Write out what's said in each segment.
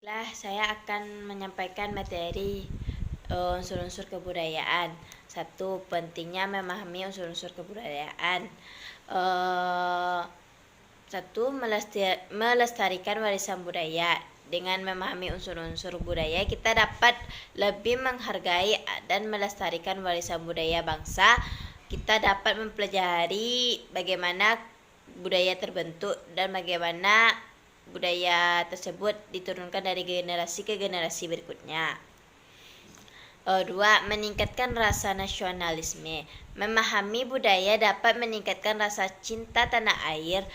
Saya akan menyampaikan materi unsur-unsur kebudayaan. Satu, pentingnya memahami unsur-unsur kebudayaan. Satu, melestarikan warisan budaya. Dengan memahami unsur-unsur budaya, kita dapat lebih menghargai dan melestarikan warisan budaya bangsa. Kita dapat mempelajari bagaimana budaya terbentuk dan bagaimana budaya tersebut diturunkan dari generasi ke generasi berikutnya. Dua, meningkatkan rasa nasionalisme. Memahami budaya dapat meningkatkan rasa cinta tanah air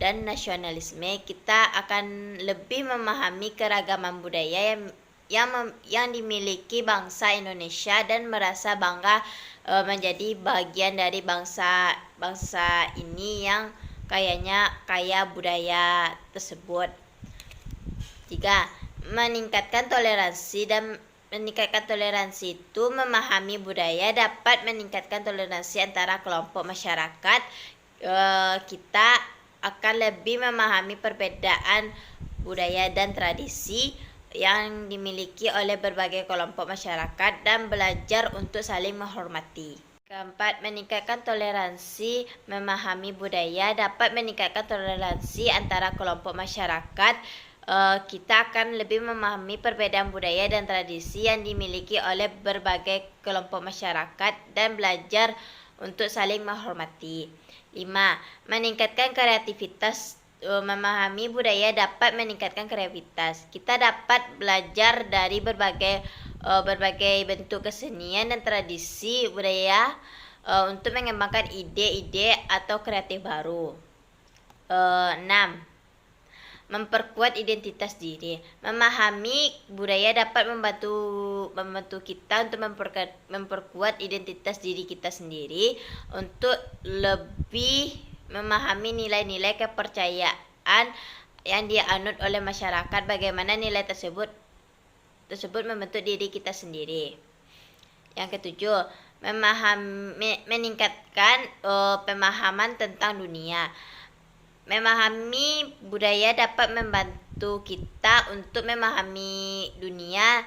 dan nasionalisme. Kita akan lebih memahami keragaman budaya yang dimiliki bangsa Indonesia dan merasa bangga menjadi bagian dari bangsa ini yang kaya budaya tersebut. 3. Meningkatkan toleransi itu memahami budaya dapat meningkatkan toleransi antara kelompok masyarakat. Kita akan lebih memahami perbedaan budaya dan tradisi yang dimiliki oleh berbagai kelompok masyarakat dan belajar untuk saling menghormati. Keempat, meningkatkan toleransi. Memahami budaya dapat meningkatkan toleransi antara kelompok masyarakat. Kita akan lebih memahami perbedaan budaya dan tradisi yang dimiliki oleh berbagai kelompok masyarakat dan belajar untuk saling menghormati. 5. Meningkatkan kreativitas. Memahami budaya dapat meningkatkan kreativitas. Kita dapat belajar dari berbagai bentuk kesenian dan tradisi budaya untuk mengembangkan ide-ide atau kreatif baru. 6. Memperkuat identitas diri. Memahami budaya dapat membantu kita untuk memperkuat identitas diri kita sendiri untuk lebih memahami nilai-nilai kepercayaan yang dianut oleh masyarakat, bagaimana nilai tersebut membentuk diri kita sendiri. Yang ketujuh, meningkatkan pemahaman tentang dunia. Memahami budaya dapat membantu kita untuk memahami dunia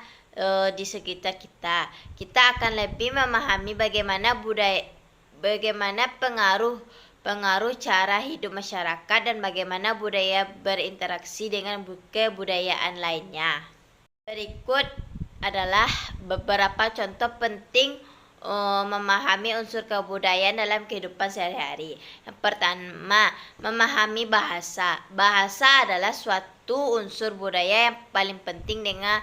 di sekitar kita. Kita akan lebih memahami bagaimana pengaruh cara hidup masyarakat dan bagaimana budaya berinteraksi dengan kebudayaan lainnya. Berikut adalah beberapa contoh penting memahami unsur kebudayaan dalam kehidupan sehari-hari. Yang pertama, memahami bahasa. Bahasa adalah suatu unsur budaya yang paling penting dengan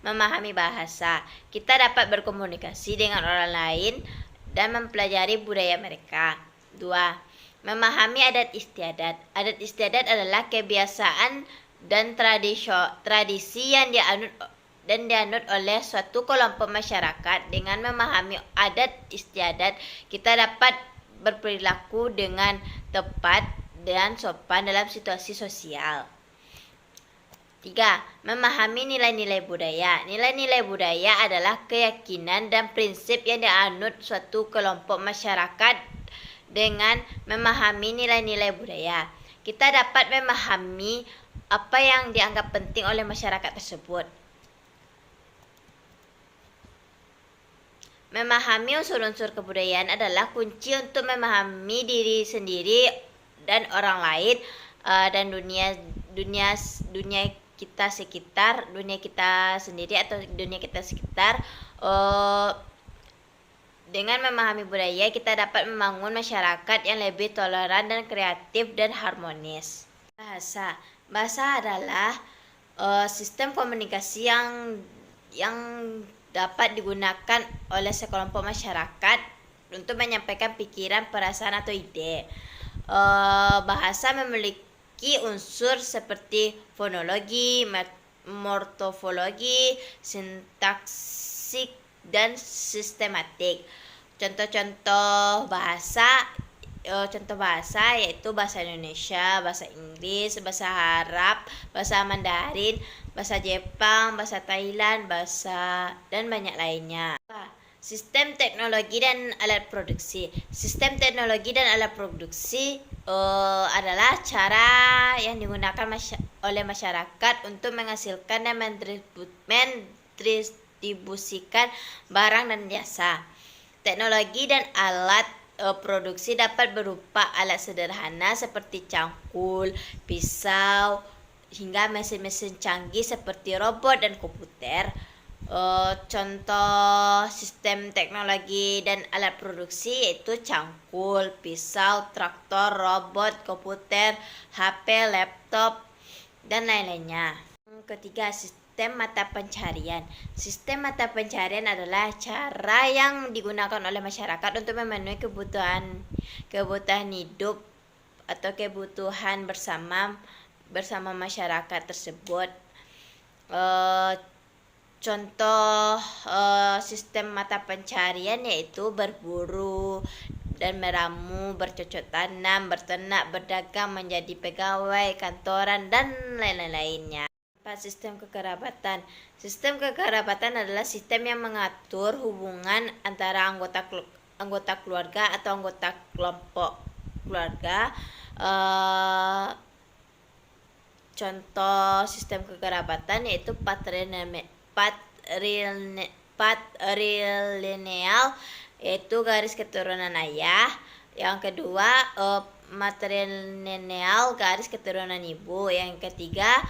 memahami bahasa. Kita dapat berkomunikasi dengan orang lain dan mempelajari budaya mereka. 2. Memahami adat istiadat. Adat istiadat adalah kebiasaan dan tradisi yang dianut oleh suatu kelompok masyarakat. Dengan memahami adat istiadat, kita dapat berperilaku dengan tepat dan sopan dalam situasi sosial. 3. Memahami nilai-nilai budaya. Nilai-nilai budaya adalah keyakinan dan prinsip yang dianut suatu kelompok masyarakat. Dengan memahami nilai-nilai budaya, kita dapat memahami apa yang dianggap penting oleh masyarakat tersebut. Memahami unsur-unsur kebudayaan adalah kunci untuk memahami diri sendiri dan orang lain dan dunia kita sendiri atau dunia kita sekitar. Dengan memahami budaya, kita dapat membangun masyarakat yang lebih toleran dan kreatif dan harmonis. Bahasa adalah sistem komunikasi yang dapat digunakan oleh sekelompok masyarakat untuk menyampaikan pikiran, perasaan, atau ide. Bahasa memiliki unsur seperti fonologi, morfologi, sintaksis, dan sistematik. Contoh bahasa yaitu bahasa Indonesia, bahasa Inggris, bahasa Arab, bahasa Mandarin, bahasa Jepang, bahasa Thailand, dan banyak lainnya. Sistem teknologi dan alat produksi. Sistem teknologi dan alat produksi adalah cara yang digunakan oleh masyarakat untuk menghasilkan dan mendistribusikan barang dan jasa. Teknologi dan alat produksi dapat berupa alat sederhana seperti cangkul, pisau, hingga mesin-mesin canggih seperti robot dan komputer. Contoh sistem teknologi dan alat produksi yaitu cangkul, pisau, traktor, robot, komputer, HP, laptop, dan lain-lainnya. Ketiga, sistem mata pencarian. Sistem mata pencarian adalah cara yang digunakan oleh masyarakat untuk memenuhi kebutuhan hidup atau kebutuhan bersama masyarakat tersebut. Contoh sistem mata pencarian yaitu berburu dan meramu, bercocok tanam, berternak, berdagang, menjadi pegawai kantoran, dan lain-lainnya. Sistem kekerabatan. Sistem kekerabatan adalah sistem yang mengatur hubungan antara anggota keluarga atau anggota kelompok keluarga. Contoh sistem kekerabatan yaitu patrilineal, yaitu garis keturunan ayah. Yang kedua matrilineal, garis keturunan ibu. Yang ketiga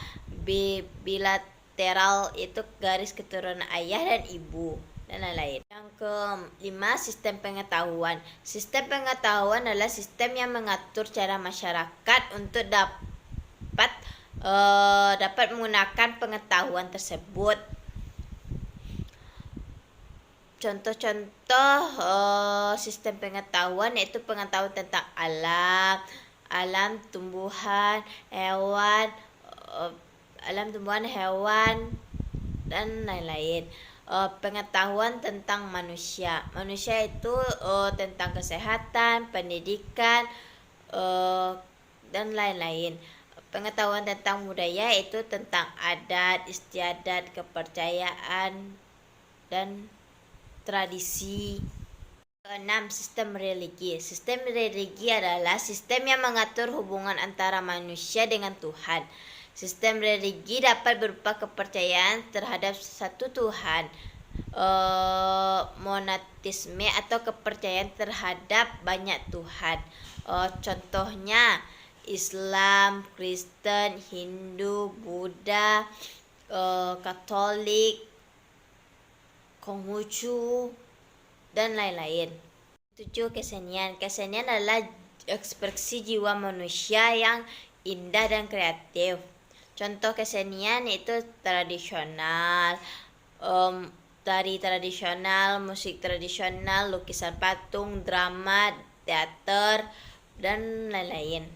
bilateral, itu garis keturunan ayah dan ibu, dan lain-lain. Yang kelima, sistem pengetahuan. Sistem pengetahuan adalah sistem yang mengatur cara masyarakat untuk dapat menggunakan pengetahuan tersebut. Contoh-contoh sistem pengetahuan yaitu pengetahuan tentang alam, tumbuhan, hewan, dan lain-lain. Pengetahuan tentang manusia itu tentang kesehatan, pendidikan, dan lain-lain. Pengetahuan tentang budaya itu tentang adat, istiadat, kepercayaan, dan tradisi. Keenam, sistem religi. Sistem religi adalah sistem yang mengatur hubungan antara manusia dengan Tuhan. Sistem religi dapat berupa kepercayaan terhadap satu Tuhan, monoteisme atau kepercayaan terhadap banyak Tuhan. Contohnya Islam, Kristen, Hindu, Buddha, Katolik, Konghucu, dan lain-lain. 7. Kesenian. Kesenian adalah ekspresi jiwa manusia yang indah dan kreatif. Contoh kesenian itu tradisional, tari tradisional, musik tradisional, lukisan patung, drama, teater, dan lain-lain.